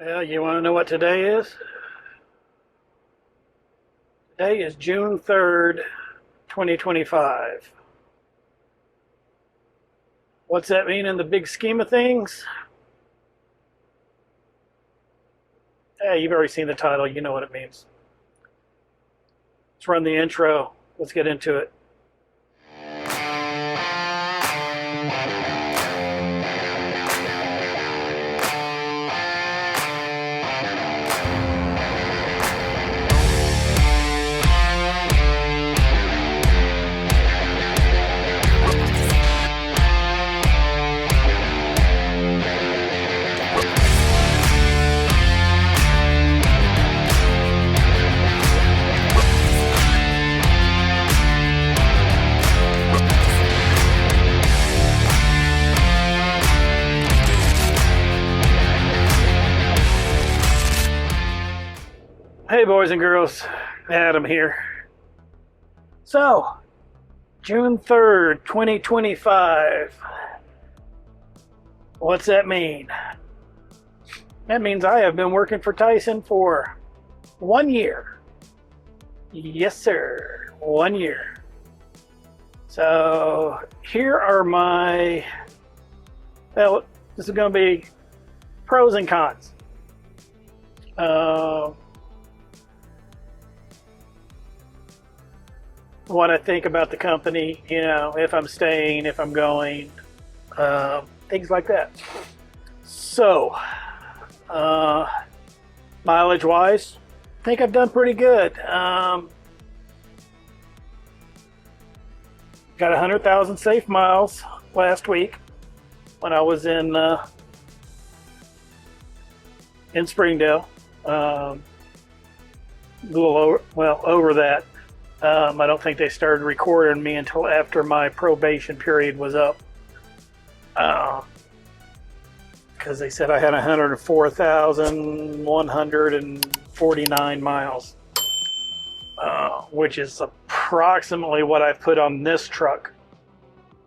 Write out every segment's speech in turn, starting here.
Well, you want to know what today is? Today is June 3rd, 2025. What's that mean in the big scheme of things? You've already seen the title. You know what it means. Let's run the intro. Let's get into it. Hey boys and girls, Adam here. So, June 3rd, 2025. What's that mean? That means I have been working for Tyson for 1 year. Yes sir, 1 year. So, here are my, well, this is going to be pros and cons. What I think about the company, if I'm staying, if I'm going, things like that. So, mileage wise, I think I've done pretty good. Got 100,000 safe miles last week when I was in Springdale. A little over that. I don't think they started recording me until after my probation period was up. Because they said I had 104,149 miles, which is approximately what I put on this truck.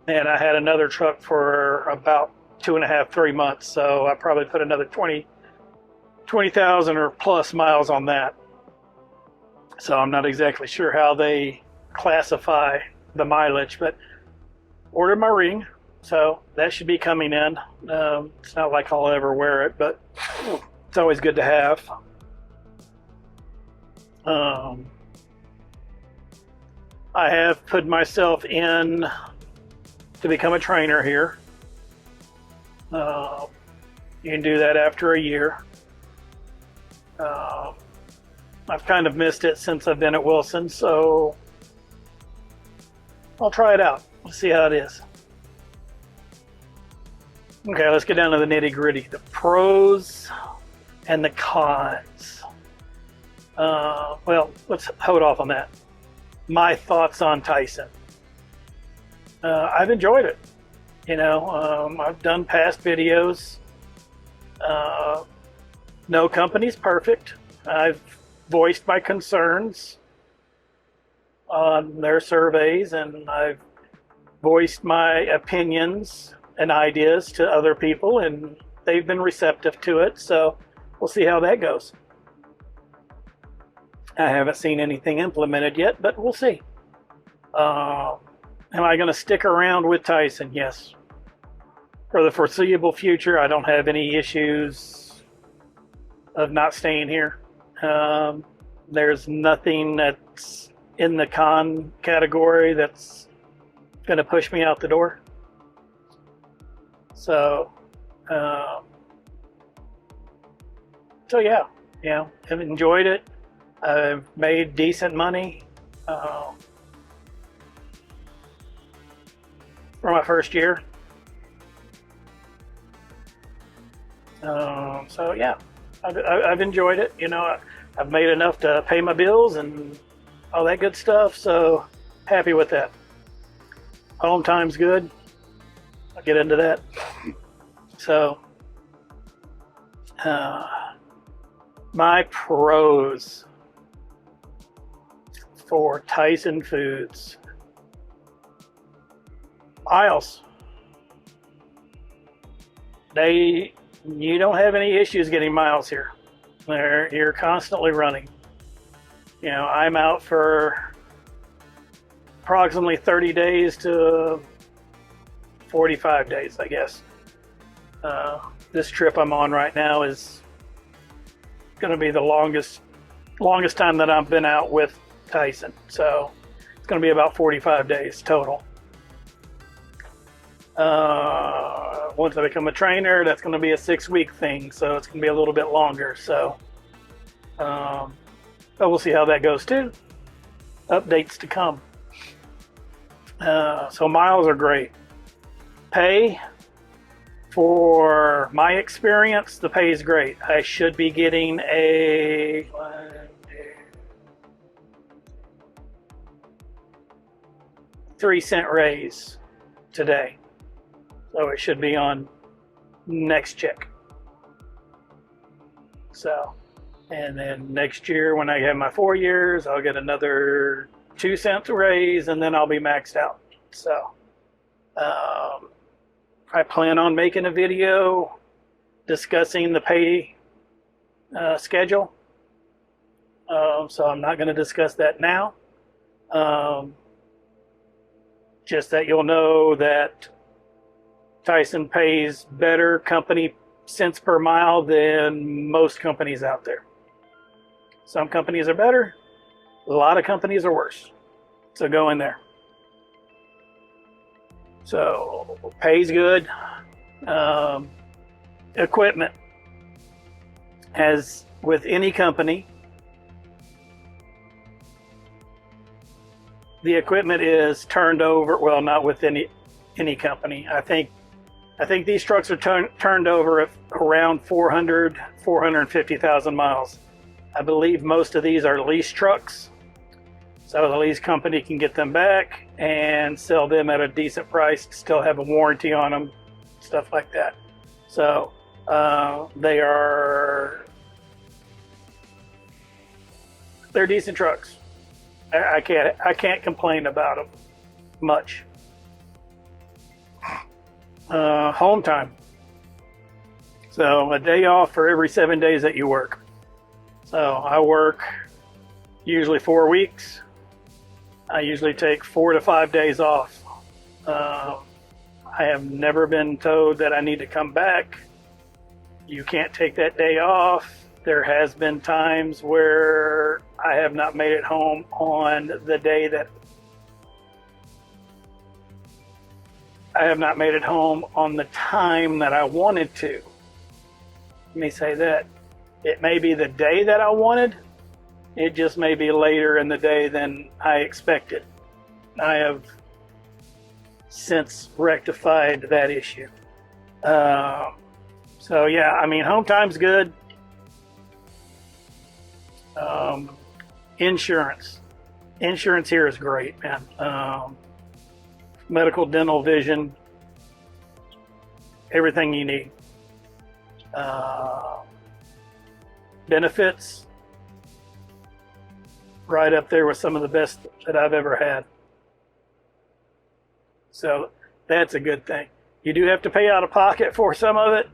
And I had another truck for about 2.5, 3 months, so I probably put another 20,000 or plus miles on that. So I'm not exactly sure how they classify the mileage, but ordered my ring, so that should be coming in. It's not like I'll ever wear it, but it's always good to have. I have put myself in to become a trainer here. You can do that after a year. I've kind of missed it since I've been at Wilson, so I'll try it out. We'll see how it is. Okay, let's get down to the nitty-gritty. The pros and the cons. Let's hold off on that. My thoughts on Tyson. I've enjoyed it. I've done past videos. No company's perfect. I've voiced my concerns on their surveys, and I've voiced my opinions and ideas to other people, and they've been receptive to it, so we'll see how that goes. I haven't seen anything implemented yet, but we'll see. Am I going to stick around with Tyson? Yes. For the foreseeable future, I don't have any issues of not staying here. There's nothing that's in the con category that's going to push me out the door. So yeah, I've enjoyed it. I've made decent money for my first year. So yeah, I've enjoyed it. I've made enough to pay my bills and all that good stuff, so happy with that. Home time's good. I'll get into that. So, my pros for Tyson Foods. Miles. They you don't have any issues getting miles here. You're constantly running. You know, I'm out for approximately 30 days to 45 days, I guess. This trip I'm on right now is going to be the longest time that I've been out with Tyson. So it's going to be about 45 days total. Once I become a trainer, that's going to be a 6-week thing, so it's going to be a little bit longer. So, but we'll see how that goes too. Updates to come. So miles are great. Pay, for my experience, the pay is great. I should be getting a 3-cent raise today. So it should be on next check. So, and then next year when I have my 4 years, I'll get another 2 cents raise, and then I'll be maxed out. So, I plan on making a video discussing the pay schedule. So I'm not going to discuss that now. Just that you'll know that Tyson pays better company cents per mile than most companies out there. Some companies are better, a lot of companies are worse. So go in there. So pays good. Equipment, as with any company, the equipment is turned over. Well, not with any company. I think these trucks are turned over at around 450,000 miles. I believe most of these are lease trucks, so the lease company can get them back and sell them at a decent price, still have a warranty on them, stuff like that. So they're decent trucks. I can't complain about them much. Home time. So a day off for every 7 days that you work. So I work usually 4 weeks. I usually take 4 to 5 days off. I have never been told that I need to come back. You can't take that day off. There has been times where I have not made it home on the day that I have not made it home on the time that I wanted to. Let me say that. It may be the day that I wanted. It just may be later in the day than I expected. I have since rectified that issue. So yeah, I mean, home time's good. Insurance here is great, man. Medical, dental, vision, everything you need. Benefits, right up there with some of the best that I've ever had. So that's a good thing. You do have to pay out of pocket for some of it,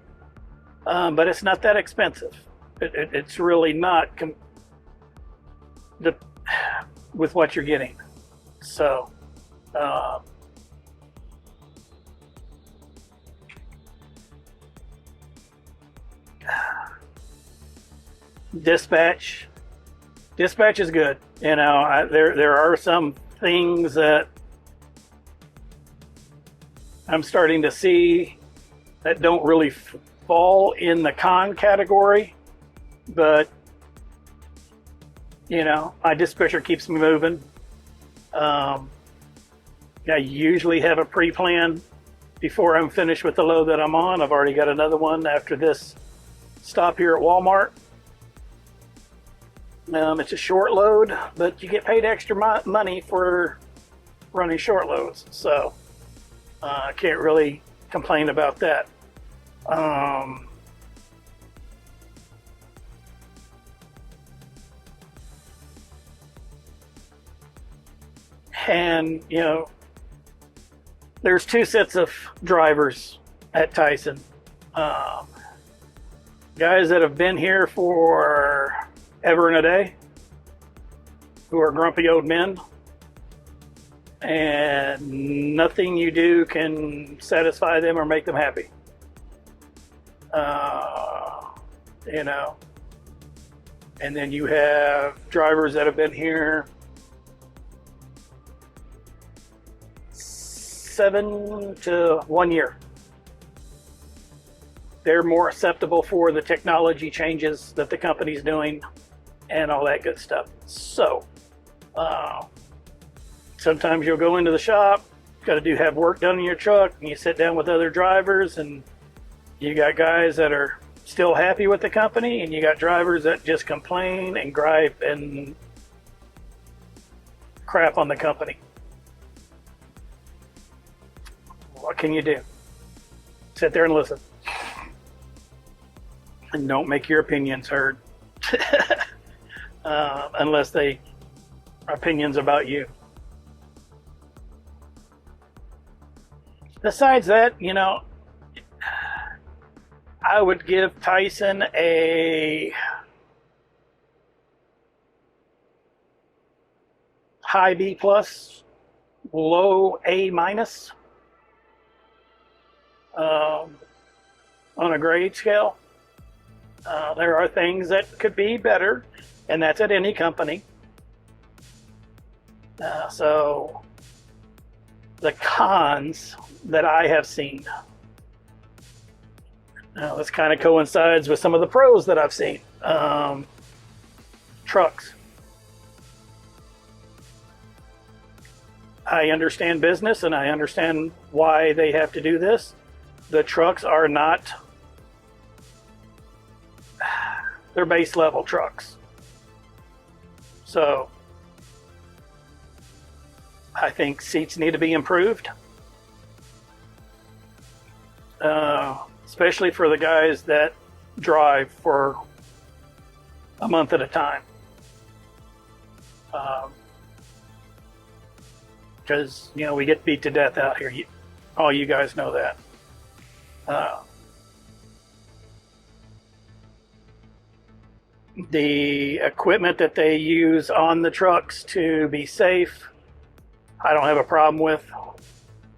but it's not that expensive. It's really not with what you're getting. So dispatch is good. You know, there are some things that I'm starting to see that don't really fall in the con category, but you know, my dispatcher keeps me moving. I usually have a pre-plan before I'm finished with the load that I'm on. I've already got another one after this stop here at Walmart. It's a short load, but you get paid extra money for running short loads. So I can't really complain about that. And, you know, there's 2 sets of drivers at Tyson. guys that have been here for ever and a day, who are grumpy old men, and nothing you do can satisfy them or make them happy. You know, and then you have drivers that have been here 7 to 1 year. They're more acceptable for the technology changes that the company's doing and all that good stuff. So sometimes you'll go into the shop, got to have work done in your truck, and you sit down with other drivers, and you got guys that are still happy with the company, and you got drivers that just complain and gripe and crap on the company. What can you do? Sit there and listen. And don't make your opinions heard. Unless they are opinions about you. Besides that, you know, I would give Tyson a high B plus, low A minus on a grade scale. There are things that could be better, and that's at any company. So the cons that I have seen, this kind of coincides with some of the pros that I've seen. Trucks. I understand business and I understand why they have to do this. The trucks are not, they're base level trucks. So I think seats need to be improved. Especially for the guys that drive for a month at a time. Because, you know, we get beat to death out here. All you guys know that. The equipment that they use on the trucks to be safe, I don't have a problem with,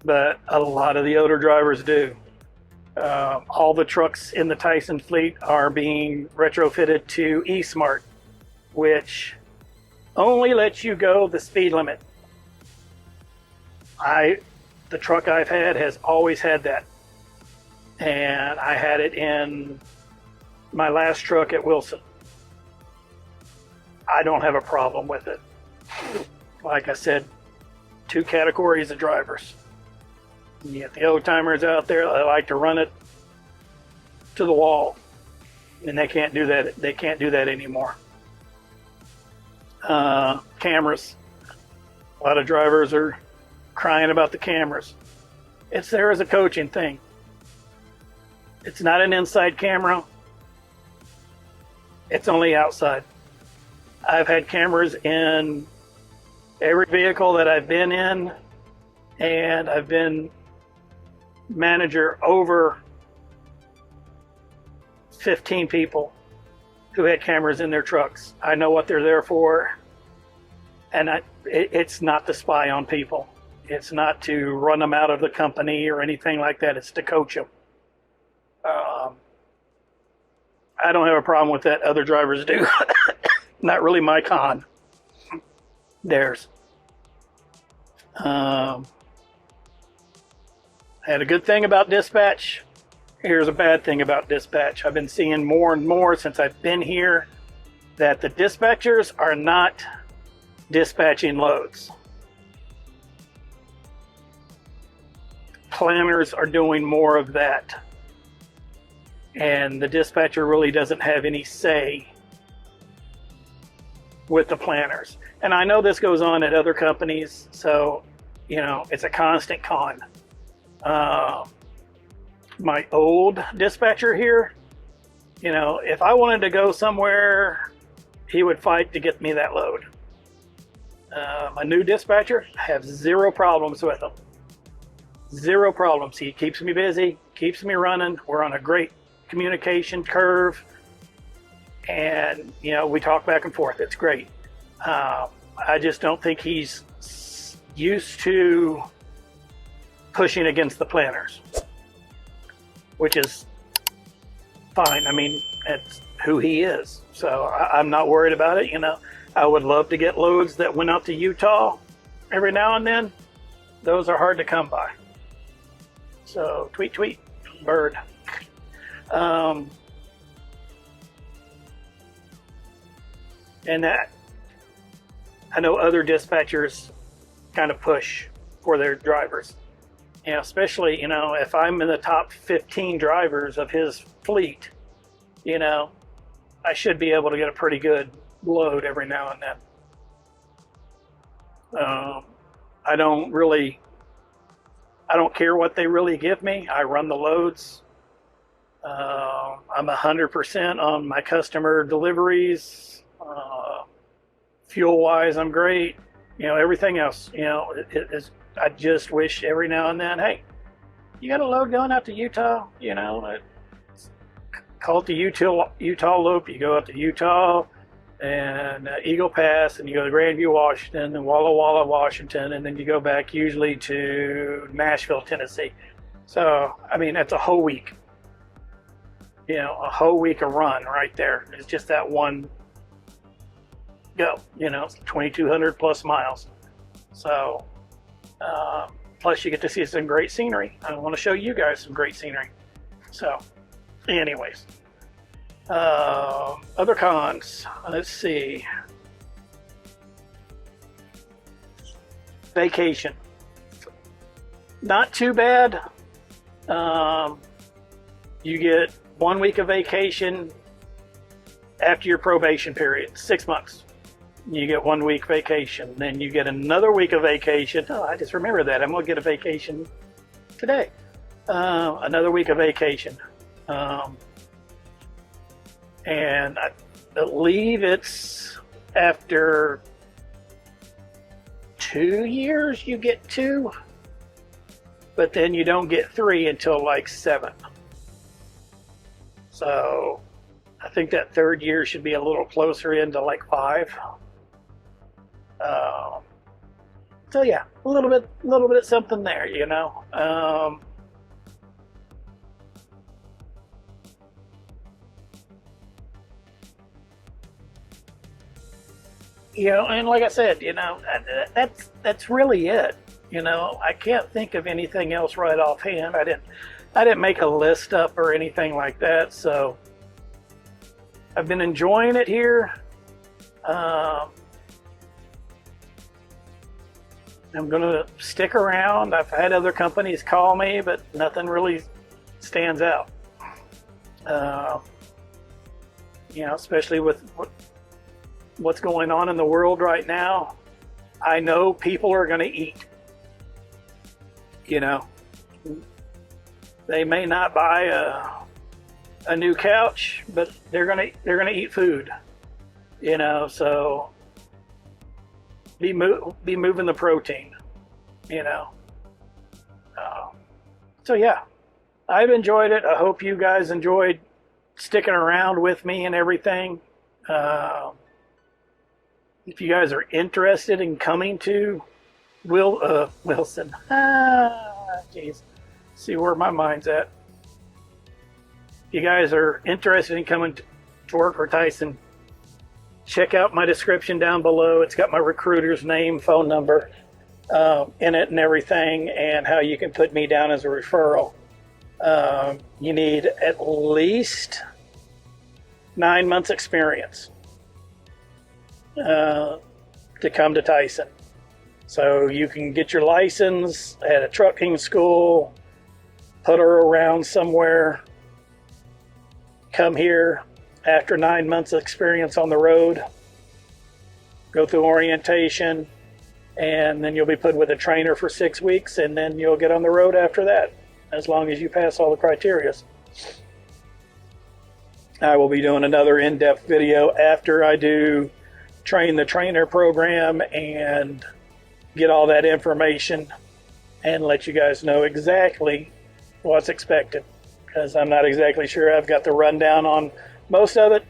but a lot of the other drivers do. All the trucks in the Tyson fleet are being retrofitted to eSmart, which only lets you go the speed limit. The truck I've had has always had that. And I had it in my last truck at Wilson. I don't have a problem with it. Like I said, two categories of drivers. You get the old timers out there that like to run it to the wall, and they can't do that. They can't do that anymore. Cameras. A lot of drivers are crying about the cameras. It's there as a coaching thing. It's not an inside camera. It's only outside. I've had cameras in every vehicle that I've been in, and I've been manager over 15 people who had cameras in their trucks. I know what they're there for, and it's not to spy on people. It's not to run them out of the company or anything like that. It's to coach them. I don't have a problem with that. Other drivers do. Not really my con. Theirs. I had a good thing about dispatch. Here's a bad thing about dispatch. I've been seeing more and more since I've been here that the dispatchers are not dispatching loads. Planners are doing more of that. And the dispatcher really doesn't have any say with the planners. And I know this goes on at other companies, so, you know, it's a constant con. My old dispatcher here, you know, if I wanted to go somewhere, he would fight to get me that load. My new dispatcher, I have zero problems with him. Zero problems. He keeps me busy, keeps me running. We're on a great communication curve. and we talk back and forth. It's great. I just don't think he's used to pushing against the planners, which is fine. I mean, that's who he is. So I'm not worried about it. I would love to get loads that went out to Utah every now and then. Those are hard to come by. So tweet, bird. And that, I know other dispatchers kind of push for their drivers. Especially, if I'm in the top 15 drivers of his fleet, I should be able to get a pretty good load every now and then. I don't care what they really give me. I run the loads. I'm 100% on my customer deliveries. Fuel wise, I'm great. Everything else, I just wish every now and then, hey, you got a load going out to Utah, call it the Utah Loop. You go out to Utah and Eagle Pass, and you go to Grandview, Washington, and Walla Walla, Washington, and then you go back usually to Nashville, Tennessee. So, I mean, that's a whole week. A whole week of run right there. It's just that one go. It's 2,200 plus miles. So, plus you get to see some great scenery. I want to show you guys some great scenery. So, anyways. Other cons. Let's see. Vacation. Not too bad. You get 1 week of vacation after your probation period, 6 months. You get 1 week vacation. Then you get another week of vacation. Oh, I just remember that. I'm going to get a vacation today. Another week of vacation. And I believe it's after 2 years you get 2, but then you don't get 3 until like 7. So I think that third year should be a little closer into like 5. So yeah, a little bit of something there, and like I said, that's really it. I can't think of anything else right offhand. I didn't make a list up or anything like that. So I've been enjoying it here. I'm gonna stick around. I've had other companies call me, but nothing really stands out. Especially with what's going on in the world right now. I know people are going to eat. They may not buy a new couch, but they're going to eat food. So be moving the protein. So yeah, I've enjoyed it. I hope you guys enjoyed sticking around with me and everything. If you guys are interested in coming to Wilson, jeez, see where my mind's at. If you guys are interested in coming to work for Tyson, check out my description down below. It's got my recruiter's name, phone number in it and everything, and how you can put me down as a referral. You need at least 9 months experience to come to Tyson. So you can get your license at a trucking school, put her around somewhere, come here after 9 months of experience on the road, go through orientation, and then you'll be put with a trainer for 6 weeks, and then you'll get on the road after that, as long as you pass all the criteria. I will be doing another in-depth video after I do train the trainer program and get all that information and let you guys know exactly what's expected, because I'm not exactly sure I've got the rundown on most of it,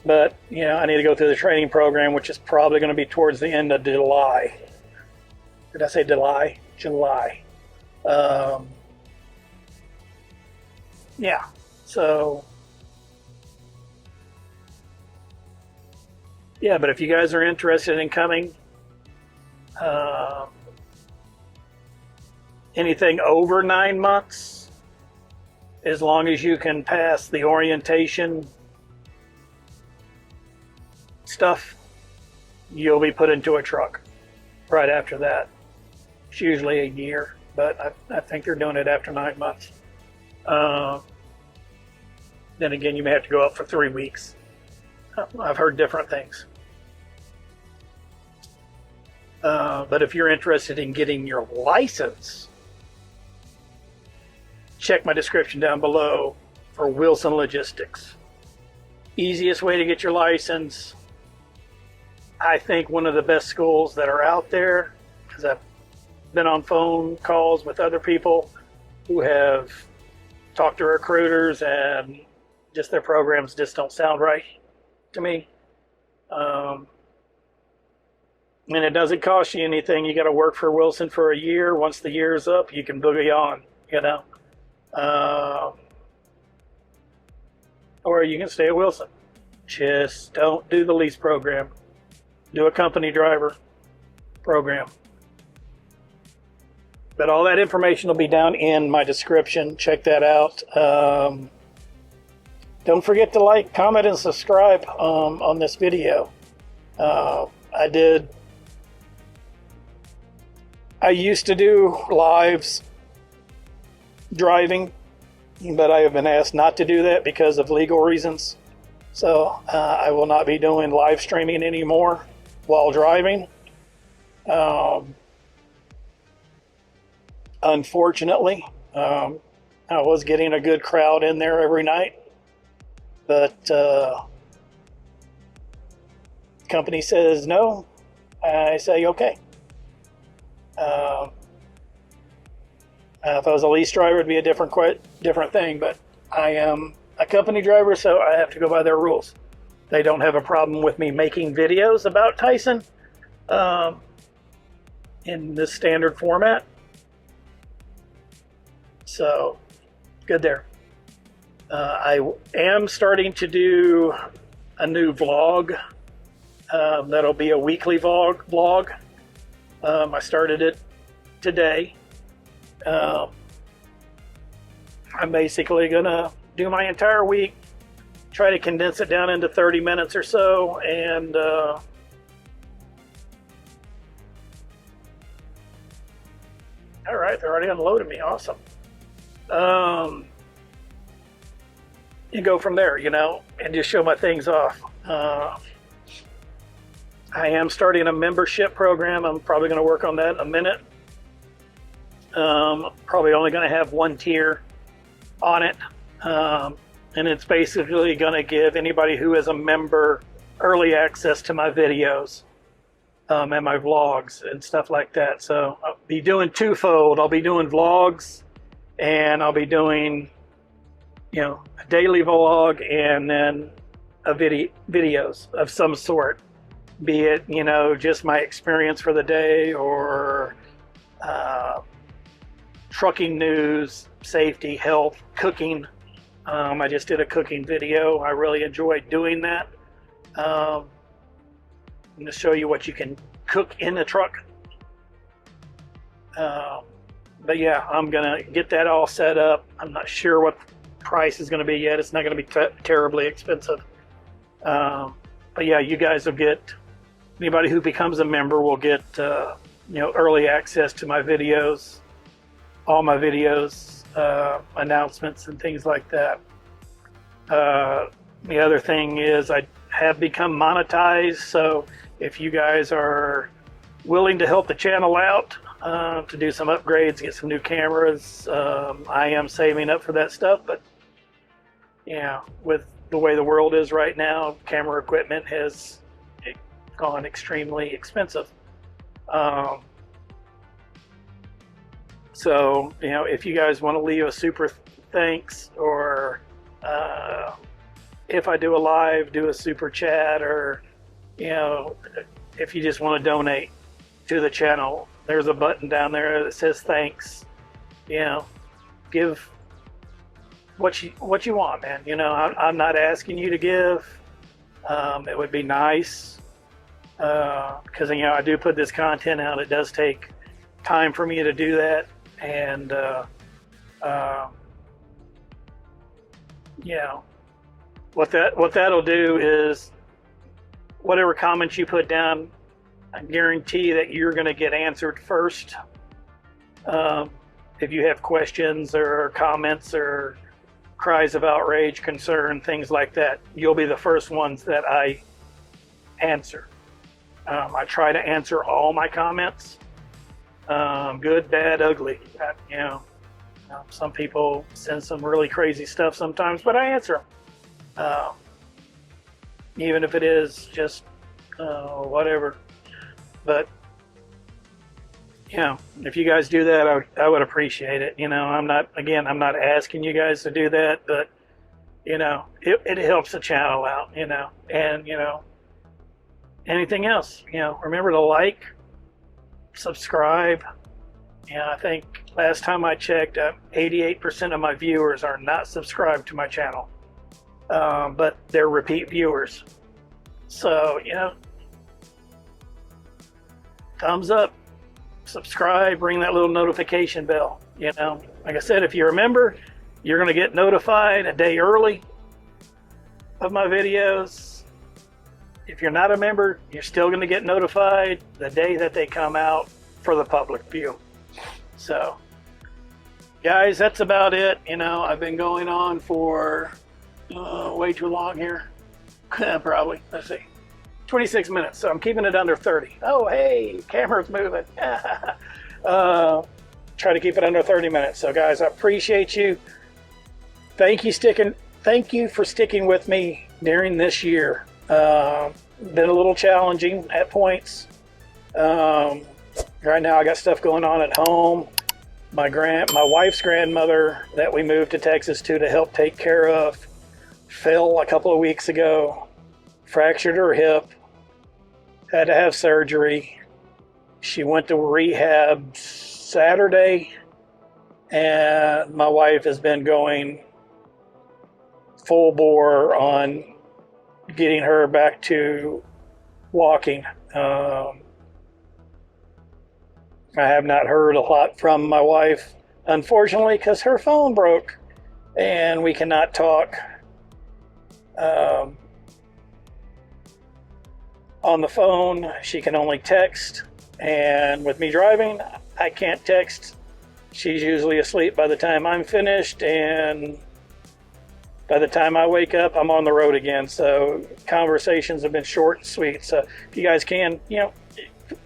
But, you know, I need to go through the training program, which is probably going to be towards the end of July. Did I say July? July. Yeah. So, yeah, but if you guys are interested in coming, anything over 9 months, as long as you can pass the orientation stuff, you'll be put into a truck right after that. It's usually a year, but I think they're doing it after 9 months. Then again, you may have to go up for 3 weeks. I've heard different things. But if you're interested in getting your license, check my description down below for Wilson Logistics. Easiest way to get your license. I think one of the best schools that are out there, because I've been on phone calls with other people who have talked to recruiters and just their programs just don't sound right to me. And it doesn't cost you anything. You got to work for Wilson for a year. Once the year's up, you can boogie on, you know. Or you can stay at Wilson. Just don't do the lease program. Do a company driver program. But all that information will be down in my description. Check that out. Don't forget to like, comment, and subscribe on this video. I used to do lives driving, but I have been asked not to do that because of legal reasons. So I will not be doing live streaming anymore while driving. Unfortunately, I was getting a good crowd in there every night, but company says no. I say okay. If I was a lease driver, it'd be a different thing, but I am a company driver, so I have to go by their rules. They don't have a problem with me making videos about Tyson in this standard format. So, good there. I am starting to do a new vlog. That'll be a weekly vlog. I started it today. I'm basically gonna do my entire week, try to condense it down into 30 minutes or so, and all right, they're already unloading me. Awesome. You go from there, you know, and just show my things off. I am starting a membership program. I'm probably going to work on that in a minute. Probably only going to have one tier on it. And it's basically going to give anybody who is a member early access to my videos and my vlogs and stuff like that. So I'll be doing twofold. I'll be doing vlogs and I'll be doing, you know, a daily vlog and then a videos of some sort. Be it, you know, just my experience for the day or trucking news, safety, health, cooking. I just did a cooking video. I really enjoyed doing that. I'm going to show you what you can cook in the truck. But yeah, I'm going to get that all set up. I'm not sure what the price is going to be yet. It's not going to be terribly expensive. But yeah, you guys will get, anybody who becomes a member will get, you know, early access to my videos, all my videos, announcements and things like that. The other thing is I have become monetized, so if you guys are willing to help the channel out, to do some upgrades, get some new cameras, I am saving up for that stuff, but yeah, with the way the world is right now, camera equipment has gone extremely expensive. So, you know, if you guys want to leave a super thanks or if I do a live, do a super chat, or, you know, if you just want to donate to the channel, there's a button down there that says thanks. You know, give what you want, man. You know, I'm not asking you to give. It would be nice, because, you know, I do put this content out. It does take time for me to do that, and you know, what that'll do is, whatever comments you put down, I guarantee that you're going to get answered first. If you have questions or comments or cries of outrage, concern, things like that, you'll be the first ones that I answer. I try to answer all my comments, good, bad, ugly. You know, some people send some really crazy stuff sometimes, but I answer them. Even if it is just whatever. But, you know, if you guys do that, I would appreciate it. You know, I'm not asking you guys to do that, but, you know, it helps the channel out, you know. And, you know, anything else, you know, remember to like, subscribe. You know, I think last time I checked, 88% of my viewers are not subscribed to my channel. But they're repeat viewers. So, you know, thumbs up, subscribe, ring that little notification bell. You know, like I said, if you're a member, you're going to get notified a day early of my videos. If you're not a member, you're still going to get notified the day that they come out for the public view. So, guys, that's about it. You know, I've been going on for way too long here. Probably, let's see, 26 minutes. So I'm keeping it under 30. Oh, hey, camera's moving. Try to keep it under 30 minutes. So, guys, I appreciate you. Thank you for sticking with me during this year. Been a little challenging at points. Right now I got stuff going on at home. My wife's grandmother that we moved to Texas to help take care of fell a couple of weeks ago, fractured her hip, had to have surgery. She went to rehab Saturday, and my wife has been going full bore on getting her back to walking. I have not heard a lot from my wife, unfortunately, because her phone broke and we cannot talk on the phone. She can only text, and with me driving, I can't text. She's usually asleep by the time I'm finished, and by the time I wake up, I'm on the road again. So conversations have been short and sweet. So if you guys can, you know,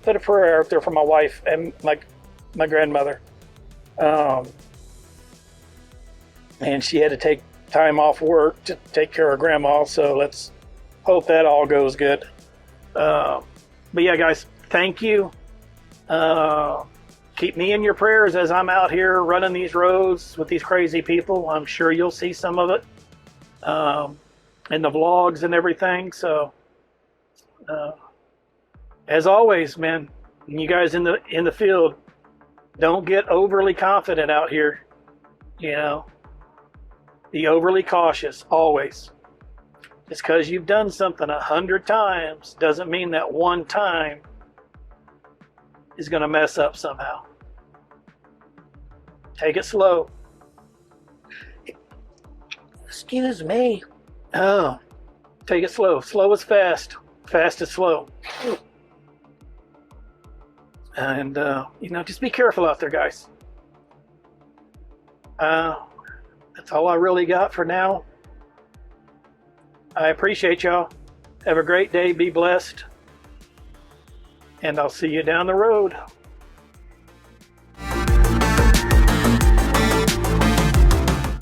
put a prayer out there for my wife and my grandmother. And she had to take time off work to take care of grandma. So let's hope that all goes good. But yeah, guys, thank you. Keep me in your prayers as I'm out here running these roads with these crazy people. I'm sure you'll see some of it in the vlogs and everything. So as always, man, you guys in the field, don't get overly confident out here. You know, be overly cautious always. Just because you've done something 100 times doesn't mean that one time is going to mess up somehow. Take it slow. Excuse me. Oh, take it slow. Slow is fast. Fast is slow. And, you know, just be careful out there, guys. That's all I really got for now. I appreciate y'all. Have a great day. Be blessed. And I'll see you down the road.